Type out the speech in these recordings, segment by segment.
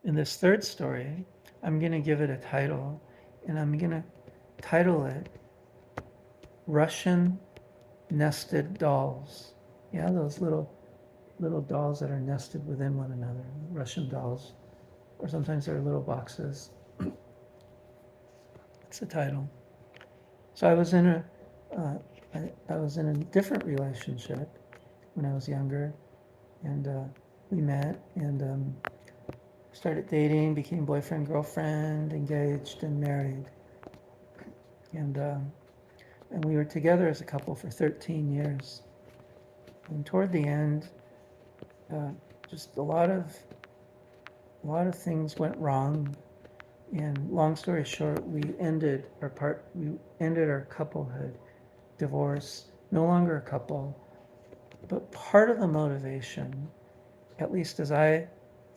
In this third story, I'm going to give it a title, and I'm going to title it Russian Nested Dolls. Yeah, those little dolls that are nested within one another, Russian dolls, or sometimes they're little boxes. That's the title. So uh, I was in a different relationship when I was younger, and we met and started dating, became boyfriend, girlfriend, engaged, and married, and and we were together as a couple for 13 years. And toward the end, uh, just a lot of things went wrong. And long story short, we ended our couplehood, divorce, no longer a couple. But part of the motivation, at least as I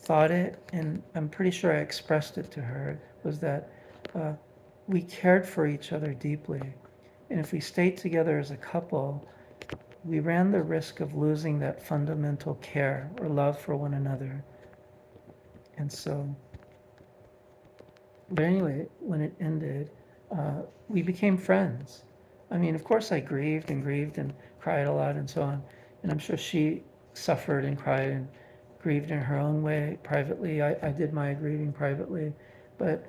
thought it, and I'm pretty sure I expressed it to her, was that uh, we cared for each other deeply. And if we stayed together as a couple, we ran the risk of losing that fundamental care or love for one another. And so, but anyway, when it ended, we became friends. I mean, of course, I grieved and cried a lot and so on. And I'm sure she suffered and cried and grieved in her own way privately. I did my grieving privately. But,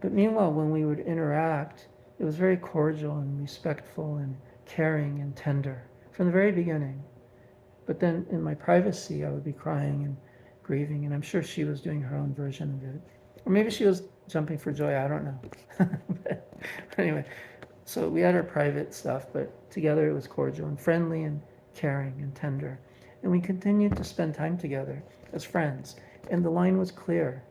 but meanwhile, when we would interact, it was very cordial and respectful and caring and tender from the very beginning. But then in my privacy, I would be crying and grieving, and I'm sure she was doing her own version of it. Or maybe she was jumping for joy, I don't know. but anyway, so we had our private stuff, but together it was cordial and friendly and caring and tender. And we continued to spend time together as friends. And the line was clear.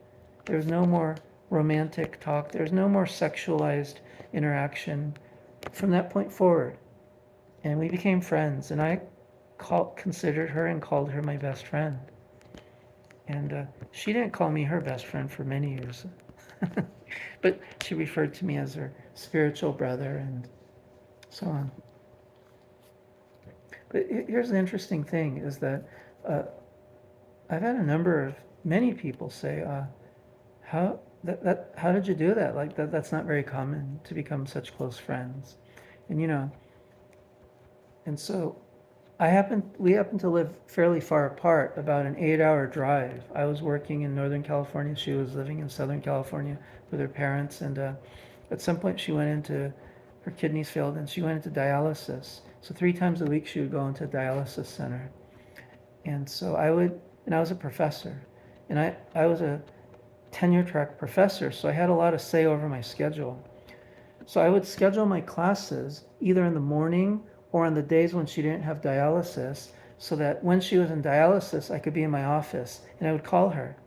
There was no more romantic talk, there was no more sexualized interaction from that point forward. And we became friends, and considered her and called her my best friend. And she didn't call me her best friend for many years, but she referred to me as her spiritual brother and so on. But here's the interesting thing is that uh, I've had many people say, how did you do that? Like that's not very common to become such close friends. And and so we happen to live fairly far apart, about an 8-hour drive. I was working in Northern California. She was living in Southern California with her parents. And at some point, her kidneys failed and she went into dialysis. So 3 times a week, she would go into a dialysis center. And and I was a professor. And I was a tenure track professor, so I had a lot of say over my schedule. So I would schedule my classes either in the morning or on the days when she didn't have dialysis, so that when she was in dialysis, I could be in my office and I would call her.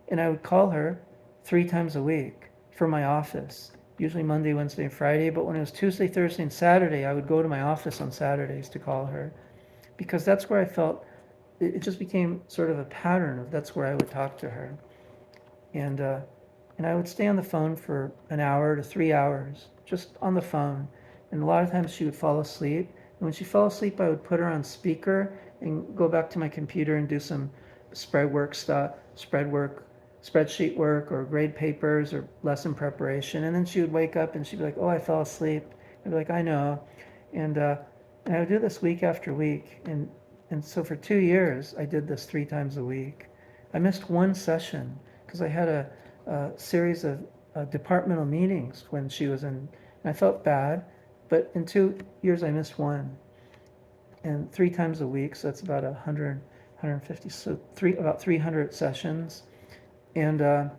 And I would call her 3 times a week for my office, usually Monday, Wednesday, and Friday. But when it was Tuesday, Thursday, and Saturday, I would go to my office on Saturdays to call her, because that's where I felt it just became sort of a pattern of that's where I would talk to her. And, uh, and I would stay on the phone for an hour to 3 hours, just on the phone. And a lot of times she would fall asleep. And when she fell asleep, I would put her on speaker and go back to my computer and do some spreadsheet work, or grade papers or lesson preparation. And then she would wake up and she'd be like, "Oh, I fell asleep." I'd be like, "I know." And, uh, and I would do this week after week. And so for 2 years, I did this 3 times a week. I missed one session because I had a series of departmental meetings when she was in, and I felt bad. But in 2 years, I missed one, and 3 times a week, so that's about 150, so about 300 sessions. And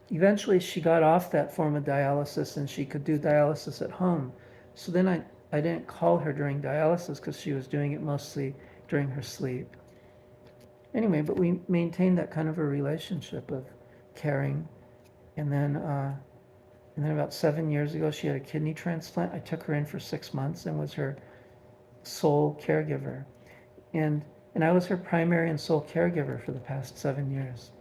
eventually, she got off that form of dialysis, and she could do dialysis at home. So then I didn't call her during dialysis because she was doing it mostly during her sleep. Anyway, but we maintained that kind of a relationship of caring. And then about 7 years ago, she had a kidney transplant. I took her in for 6 months and was her sole caregiver. And, and I was her primary and sole caregiver for the past 7 years.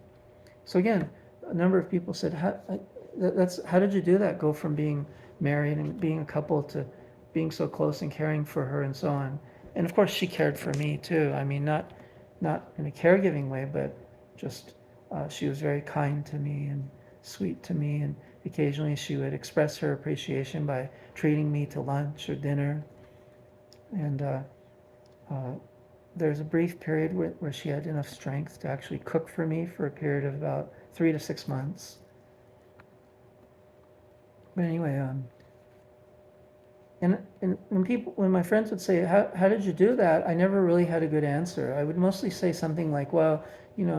So again, a number of people said, how did you do that? Go from being married and being a couple to being so close and caring for her and so on. And of course, she cared for me too. I mean, not in a caregiving way, but just She was very kind to me and sweet to me, and occasionally she would express her appreciation by treating me to lunch or dinner. And uh, there's a brief period where she had enough strength to actually cook for me for a period of about 3 to 6 months. But anyway, and when my friends would say, how did you do that? I never really had a good answer. I would mostly say something like, well,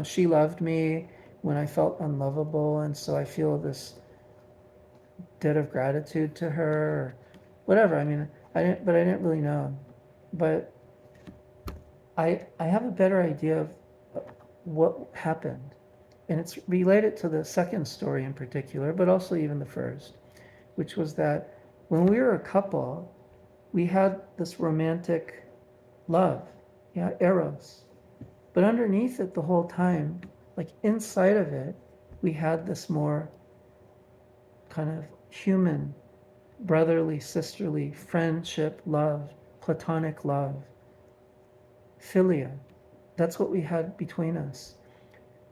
she loved me when I felt unlovable, and so I feel this debt of gratitude to her, or whatever. I mean, but I didn't really know. But I have a better idea of what happened. And it's related to the second story in particular, but also even the first, which was that when we were a couple, we had this romantic love, yeah, eros. But underneath it the whole time, like inside of it, we had this more kind of human, brotherly, sisterly friendship, love, platonic love, philia. That's what we had between us.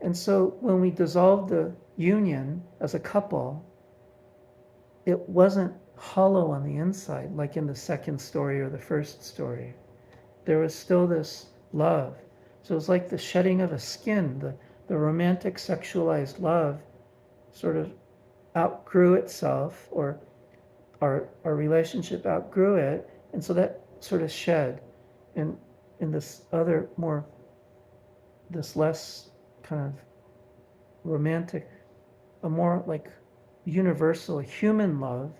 And so when we dissolved the union as a couple, it wasn't hollow on the inside like in the second story or the first story. There was still this love. So it was like the shedding of a skin. The romantic sexualized love sort of outgrew itself, or our relationship outgrew it. And so that sort of shed. And in this other more, this less kind of romantic, a more like universal human love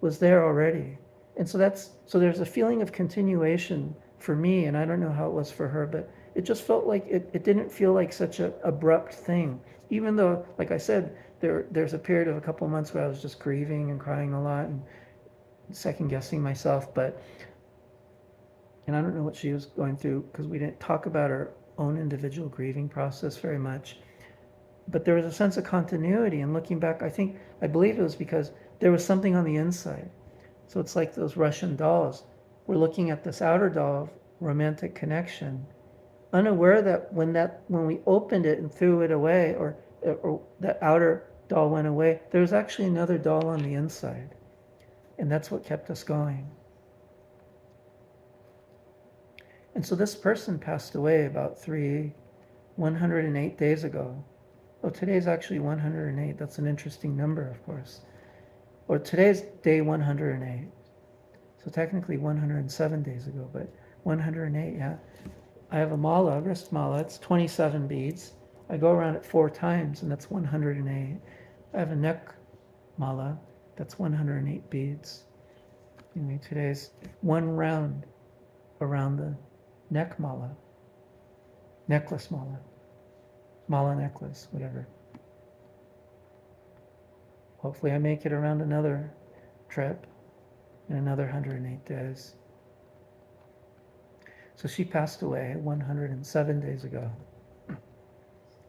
was there already. And so there's a feeling of continuation for me, and I don't know how it was for her, but it just felt like it didn't feel like such an abrupt thing. Even though, like I said, there's a period of a couple of months where I was just grieving and crying a lot and second guessing myself, and I don't know what she was going through because we didn't talk about her own individual grieving process very much. But there was a sense of continuity, and looking back, I believe it was because there was something on the inside. So it's like those Russian dolls. We're looking at this outer doll of romantic connection, unaware that when we opened it and threw it away, or that outer doll went away, there was actually another doll on the inside, and that's what kept us going. And so this person passed away about 108 days ago. Oh, today's actually 108. That's an interesting number, of course. Or today's day 108. So technically 107 days ago, but 108, yeah. I have a mala, wrist mala. It's 27 beads. I go around it 4 times, and that's 108. I have a neck mala. That's 108 beads. Anyway, today's one round around the neck mala. Necklace mala. Mala necklace, whatever. Hopefully I make it around another trip in another 108 days. So she passed away 107 days ago.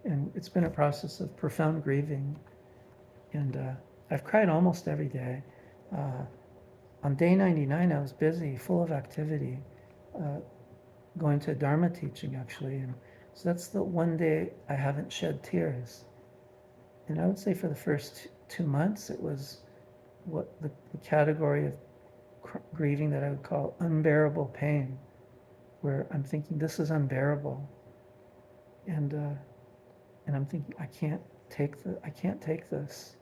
And it's been a process of profound grieving. And I've cried almost every day. On day 99, I was busy, full of activity, going to Dharma teaching, actually. And so that's the one day I haven't shed tears. And I would say for the first 2 months, it was what the category of grieving that I would call unbearable pain, where I'm thinking, this is unbearable. And I'm thinking, I can't take this.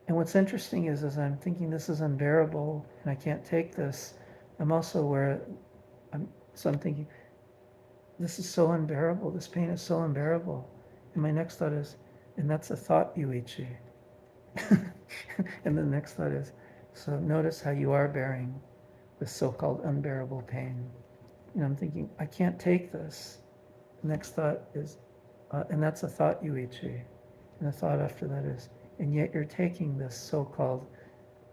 And what's interesting is, as I'm thinking this is unbearable and I can't take this, I'm also aware, I'm thinking, this is so unbearable, this pain is so unbearable. And my next thought is, and that's a thought, Yuichi. And the next thought is, so notice how you are bearing this so-called unbearable pain. And I'm thinking, I can't take this. The next thought is, and that's a thought, Yuichi. And the thought after that is, and yet you're taking this so-called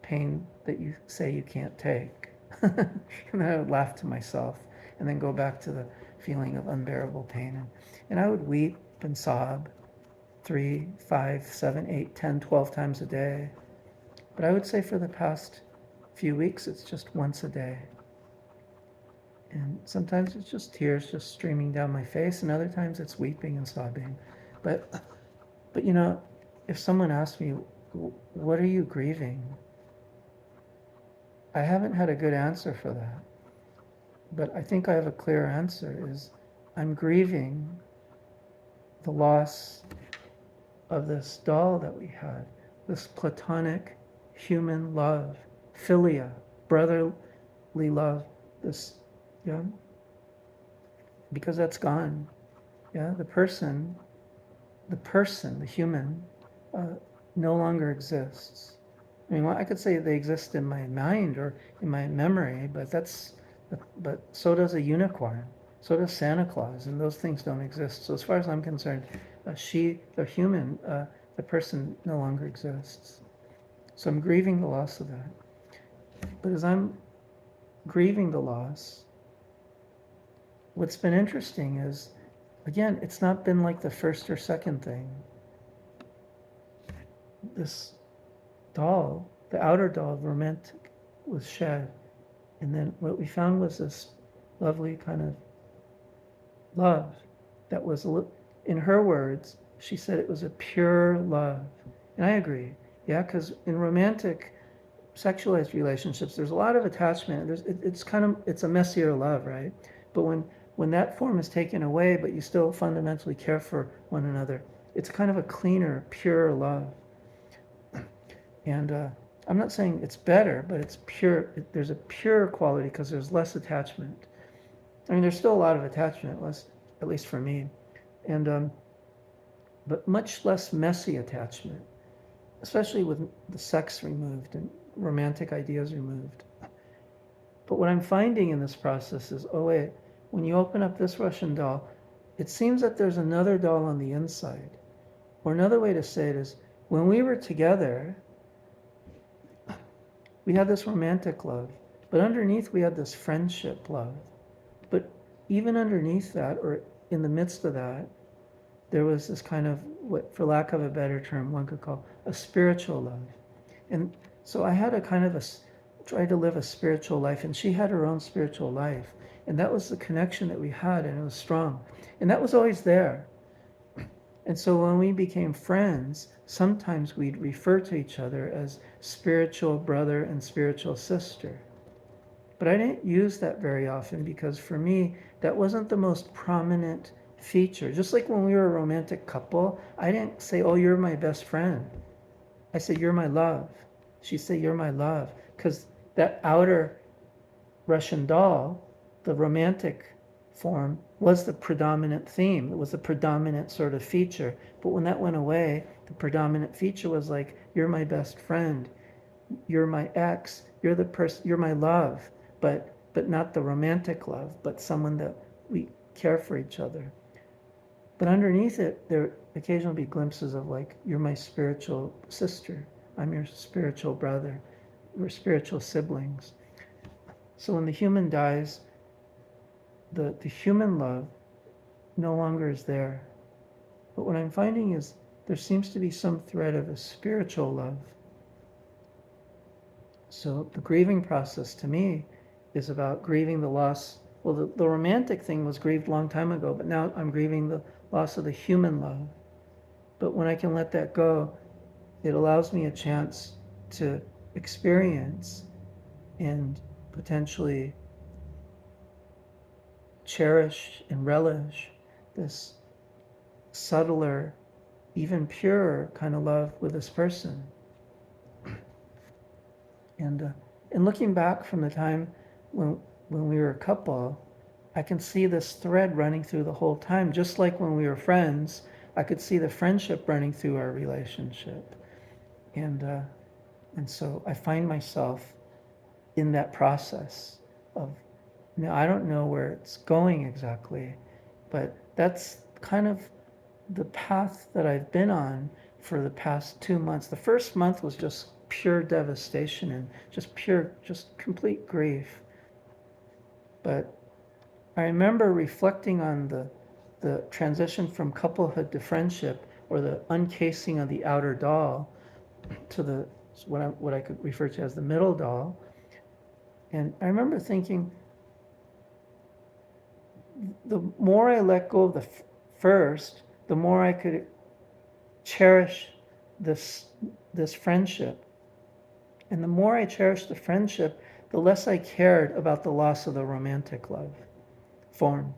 pain that you say you can't take. And then I would laugh to myself and then go back to the feeling of unbearable pain. And I would weep and sob 3, 5, 7, 8, 10, 12 times a day. But I would say for the past few weeks, it's just once a day. And sometimes it's just tears just streaming down my face, and other times it's weeping and sobbing. But But if someone asks me, what are you grieving? I haven't had a good answer for that. But I think I have a clear answer is I'm grieving the loss of this doll that we had, this platonic human love, philia, brotherly love, this, yeah, because that's gone. Yeah, the human, uh, no longer exists. I mean, well, I could say they exist in my mind or in my memory, but so does a unicorn, so does Santa Claus, and those things don't exist. So as far as I'm concerned, the human, the person no longer exists. So I'm grieving the loss of that. But as I'm grieving the loss, what's been interesting is, again, it's not been like the first or second thing. This doll, the outer doll, romantic, was shed. And then what we found was this lovely kind of love that was, in her words, she said it was a pure love. And I agree. Yeah, because in romantic sexualized relationships, there's a lot of attachment. It's a messier love, right? But when that form is taken away, but you still fundamentally care for one another, it's kind of a cleaner, pure love. And I'm not saying it's better, but it's pure. There's a pure quality because there's less attachment. I mean, there's still a lot of attachment, at least for me, and but much less messy attachment, especially with the sex removed and romantic ideas removed. But what I'm finding in this process is, oh wait, when you open up this Russian doll, it seems that there's another doll on the inside. Or another way to say it is, when we were together, we had this romantic love, but underneath we had this friendship love. But even underneath that, or in the midst of that, there was this kind of, what, for lack of a better term, one could call a spiritual love. And so I had a kind of try to live a spiritual life, and she had her own spiritual life. And that was the connection that we had, and it was strong. And that was always there. And so when we became friends, sometimes we'd refer to each other as spiritual brother and spiritual sister. But I didn't use that very often because for me, that wasn't the most prominent feature. Just like when we were a romantic couple, I didn't say, oh, you're my best friend. I said, you're my love. She'd say, you're my love. Because that outer Russian doll, the romantic form, was the predominant theme. It was the predominant sort of feature. But when that went away, the predominant feature was like, you're my best friend. You're my ex. You're the person. You're my love. But not the romantic love, but someone that we care for each other. But underneath it, there occasionally be glimpses of like, you're my spiritual sister. I'm your spiritual brother. We're spiritual siblings. So when the human dies, the human love no longer is there. But what I'm finding is there seems to be some thread of a spiritual love. So the grieving process to me is about grieving the loss. Well, the romantic thing was grieved a long time ago, but now I'm grieving the loss of the human love. But when I can let that go, it allows me a chance to experience and potentially cherish and relish this subtler, even purer kind of love with this person. And looking back from the time when we were a couple, I can see this thread running through the whole time. Just like when we were friends, I could see the friendship running through our relationship. And so I find myself in that process of, now I don't know where it's going exactly, but that's kind of the path that I've been on for the past 2 months. The first month was just pure devastation and just complete grief. But I remember reflecting on the transition from couplehood to friendship, or the uncasing of the outer doll to what I could refer to as the middle doll. And I remember thinking, the more I let go of the first, the more I could cherish this this friendship. And the more I cherished the friendship, the less I cared about the loss of the romantic love form.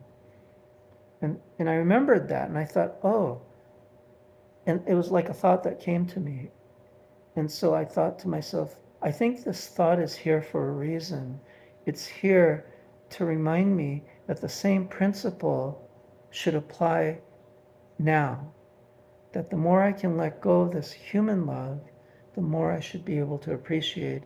And I remembered that, and I thought, oh, and it was like a thought that came to me. And so I thought to myself, I think this thought is here for a reason. It's here to remind me that the same principle should apply now. That the more I can let go of this human love, the more I should be able to appreciate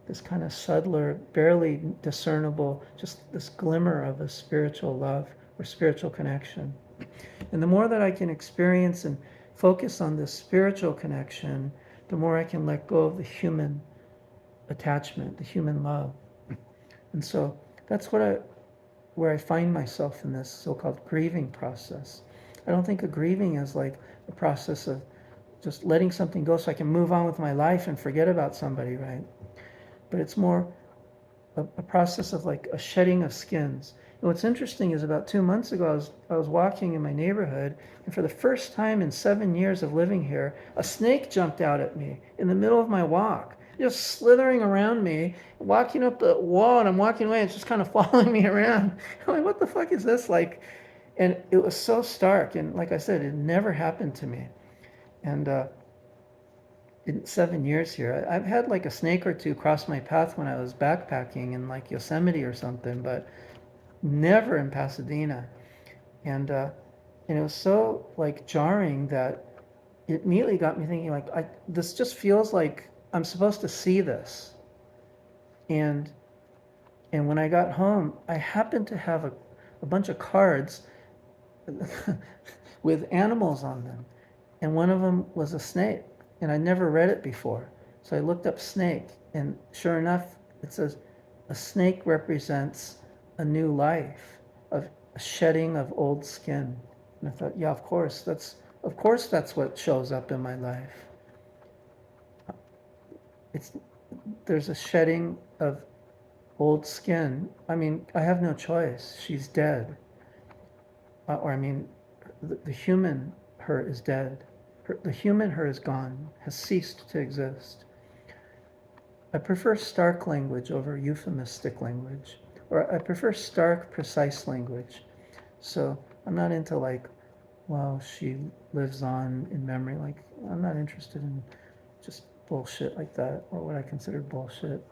this kind of subtler, barely discernible, just this glimmer of a spiritual love or spiritual connection. And the more that I can experience and focus on this spiritual connection, the more I can let go of the human attachment, the human love. And so that's where I find myself in this so-called grieving process. I don't think of grieving as like a process of just letting something go so I can move on with my life and forget about somebody, right? But it's more a process of like a shedding of skins. And what's interesting is about 2 months ago, I was walking in my neighborhood, and for the first time in 7 years of living here, a snake jumped out at me in the middle of my walk, just slithering around me, walking up the wall, and I'm walking away, it's just kind of following me around. I'm like, what the fuck is this? Like, and it was so stark, and like I said, it never happened to me. And in 7 years here, I've had like a snake or two cross my path when I was backpacking in like Yosemite or something, but never in Pasadena. And it was so like jarring that it immediately got me thinking like, this just feels like I'm supposed to see this. And and when I got home, I happened to have a bunch of cards with animals on them. And one of them was a snake, and I never read it before. So I looked up snake, and sure enough, it says a snake represents a new life, of a shedding of old skin. And I thought, yeah, of course that's what shows up in my life. It's there's a shedding of old skin. I mean, I have no choice. She's dead. Or I mean, the human her is dead. The human her is gone, has ceased to exist. I prefer stark language over euphemistic language, or I prefer stark, precise language. So I'm not into like, well, she lives on in memory. Like, I'm not interested in just bullshit like that, or what I consider bullshit.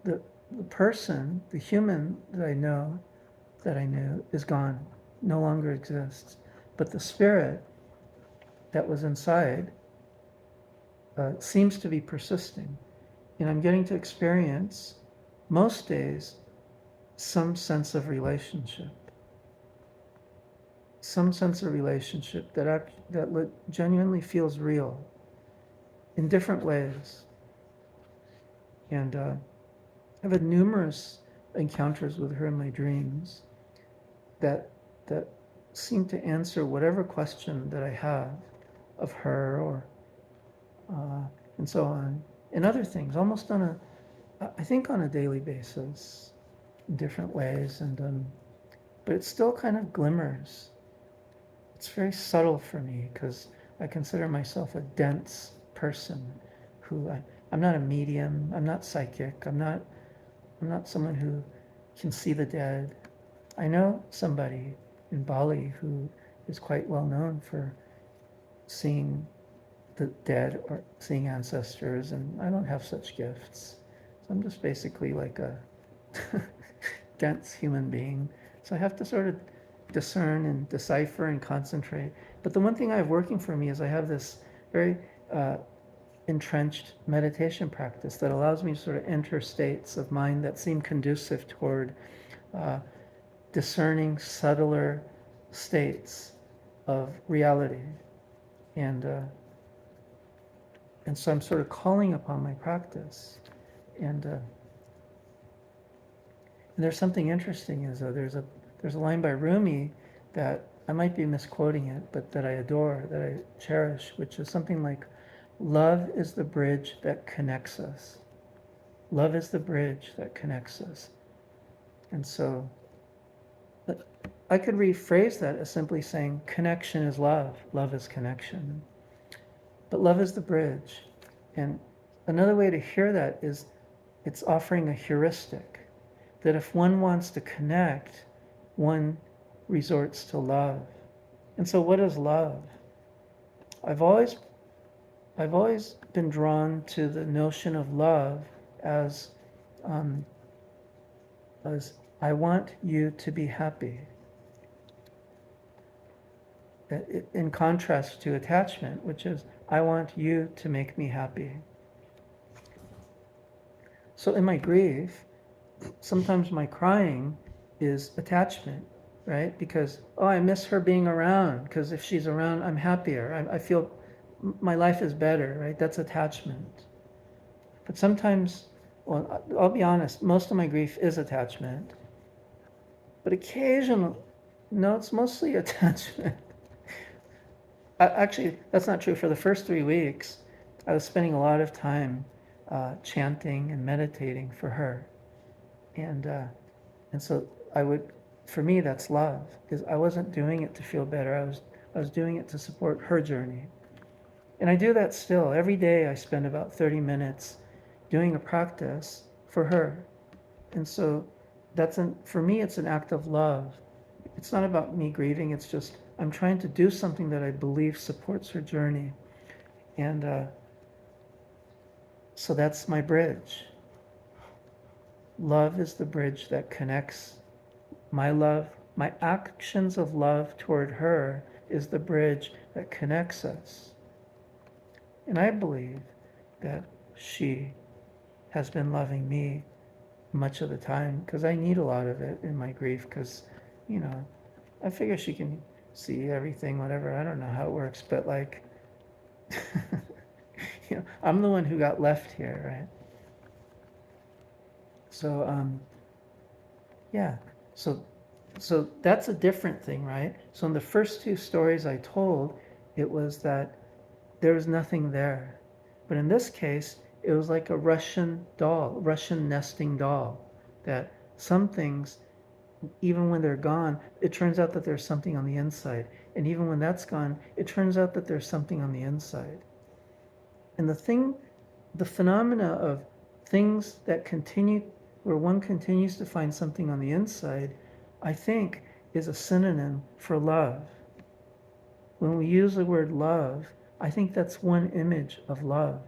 The, the person, the human that I knew, is gone, no longer exists. But the spirit that was inside seems to be persisting. And I'm getting to experience, most days, some sense of relationship. Some sense of relationship that genuinely feels real in different ways. And I've had numerous encounters with her in my dreams that seem to answer whatever question that I have of her, or and so on, and other things, almost I think on a daily basis, in different ways, and but it still kind of glimmers. It's very subtle for me because I consider myself a dense person I'm not a medium, I'm not psychic, I'm not someone who can see the dead. I know somebody in Bali who is quite well known for seeing the dead or seeing ancestors, and I don't have such gifts. So I'm just basically like a dense human being. So I have to sort of discern and decipher and concentrate. But the one thing I have working for me is I have this very entrenched meditation practice that allows me to sort of enter states of mind that seem conducive toward discerning subtler states of reality. And so I'm sort of calling upon my practice. And there's something interesting is there's a line by Rumi that I might be misquoting it, but that I adore, that I cherish, which is something like, love is the bridge that connects us. Love is the bridge that connects us. And so But I could rephrase that as simply saying connection is love, love is connection. But love is the bridge. And another way to hear that is it's offering a heuristic that if one wants to connect, one resorts to love. And so what is love? I've always been drawn to the notion of love as um, as I want you to be happy. In contrast to attachment, which is I want you to make me happy. So in my grief, sometimes my crying is attachment, right? Because, oh, I miss her being around, because if she's around, I'm happier. I feel my life is better, right? That's attachment. But sometimes, well, I'll be honest, most of my grief is attachment. But occasionally, no, it's mostly attachment. Actually, that's not true. For the first 3 weeks, I was spending a lot of time chanting and meditating for her. And so for me, that's love, because I wasn't doing it to feel better. I was doing it to support her journey. And I do that still. Every day I spend about 30 minutes doing a practice for her. And so for me, it's an act of love. It's not about me grieving. It's just, I'm trying to do something that I believe supports her journey. And so that's my bridge. Love is the bridge that connects my love. My actions of love toward her is the bridge that connects us. And I believe that she has been loving me much of the time, because I need a lot of it in my grief, because, I figure she can see everything, whatever. I don't know how it works, but like, I'm the one who got left here, right? So, yeah. So that's a different thing, right? So in the first 2 stories I told, it was that there was nothing there. But in this case, it was like a Russian nesting doll, that some things, even when they're gone, it turns out that there's something on the inside. And even when that's gone, it turns out that there's something on the inside. And the phenomena of things that continue, where one continues to find something on the inside, I think is a synonym for love. When we use the word love, I think that's one image of love,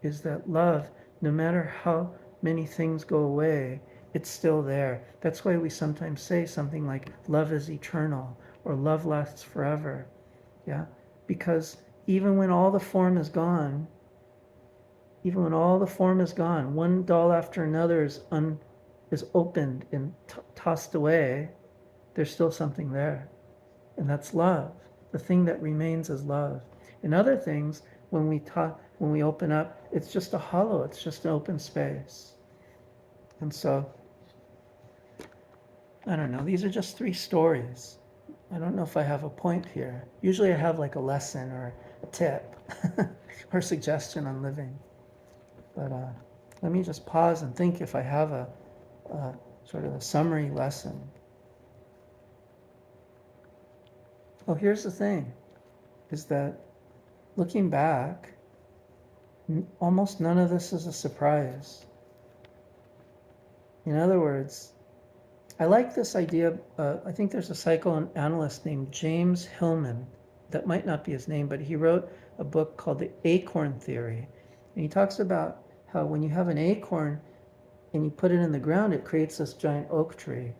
is that love, no matter how many things go away, it's still there. That's why we sometimes say something like, love is eternal, or love lasts forever. Yeah? Because even when all the form is gone, one doll after another is opened and tossed away, there's still something there. And that's love. The thing that remains is love. In other things, when we open up, it's just a hollow, it's just an open space. And so, I don't know, these are just 3 stories. I don't know if I have a point here. Usually I have like a lesson or a tip or a suggestion on living. But let me just pause and think if I have a sort of a summary lesson. Oh, here's the thing, is that looking back, almost none of this is a surprise. In other words, I like this idea. I think there's a psychoanalyst named James Hillman. That might not be his name, but he wrote a book called The Acorn Theory. And he talks about how when you have an acorn and you put it in the ground, it creates this giant oak tree.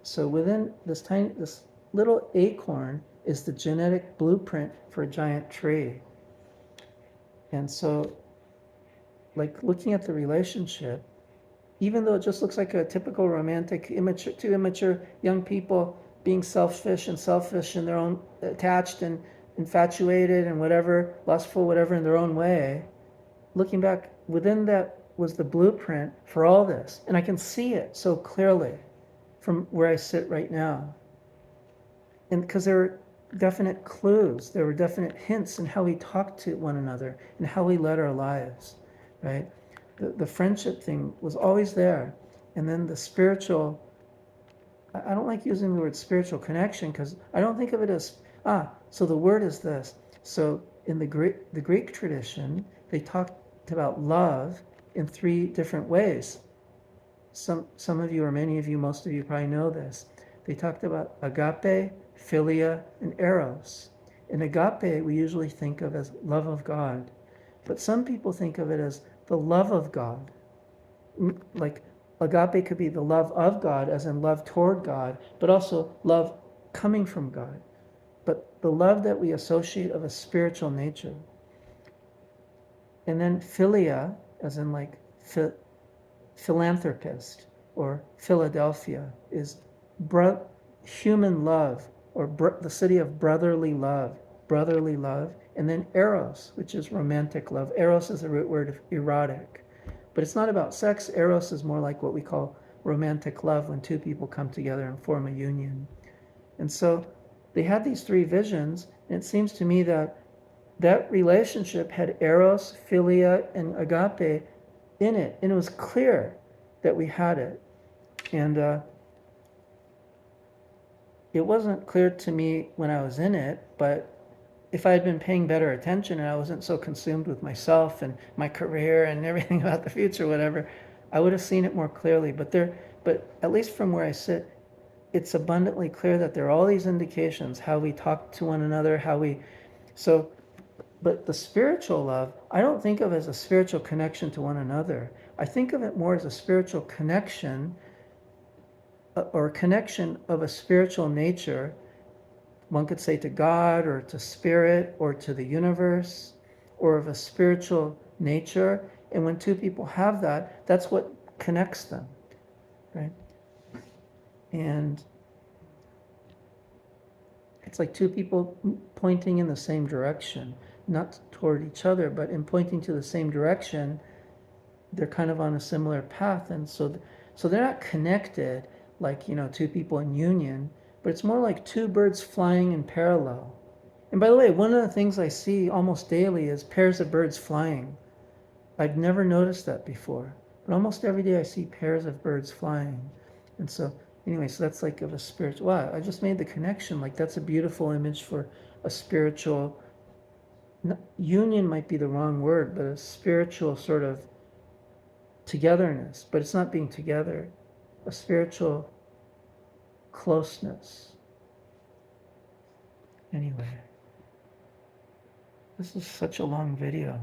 So within this little acorn is the genetic blueprint for a giant tree. And so, like, looking at the relationship, even though it just looks like a typical romantic, two immature young people being selfish in their own, attached and infatuated and whatever, lustful, whatever, in their own way, looking back, within that was the blueprint for all this. And I can see it so clearly from where I sit right now. And because there were definite clues, there were definite hints in how we talked to one another and how we led our lives, right? The friendship thing was always there. And then the spiritual I don't like using the word spiritual connection because I don't think of it as, so the word is this. So in the Greek tradition, they talked about love in three different ways. Some of you, or many of you, most of you probably know this. They talked about agape, philia, and eros. In agape, we usually think of as love of God, but some people think of it as the love of God. Like agape could be the love of God, as in love toward God, but also love coming from God. But the love that we associate of a spiritual nature. And then philia, as in like philanthropist or Philadelphia, is human love, or the city of brotherly love, and then eros, which is romantic love. Eros is the root word of erotic, but it's not about sex. Eros is more like what we call romantic love, when two people come together and form a union. And so they had these three visions, and it seems to me that that relationship had eros, philia, and agape in it, and it was clear that we had it. And it wasn't clear to me when I was in it, but if I had been paying better attention and I wasn't so consumed with myself and my career and everything about the future, whatever, I would have seen it more clearly. But at least from where I sit, it's abundantly clear that there are all these indications, how we talk to one another, so, but the spiritual love, I don't think of as a spiritual connection to one another. I think of it more as a spiritual connection, or a connection of a spiritual nature. One could say to God, or to spirit, or to the universe, or of a spiritual nature. And when two people have that, that's what connects them, right? And it's like two people pointing in the same direction, not toward each other, but in pointing to the same direction, they're kind of on a similar path. And so they're not connected like, two people in union, but it's more like two birds flying in parallel. And by the way, one of the things I see almost daily is pairs of birds flying. I've never noticed that before, but almost every day I see pairs of birds flying. And so anyway, so that's like of a spiritual, wow, I just made the connection. Like that's a beautiful image for a spiritual, union might be the wrong word, but a spiritual sort of togetherness, but it's not being together, a spiritual closeness. Anyway, this is such a long video.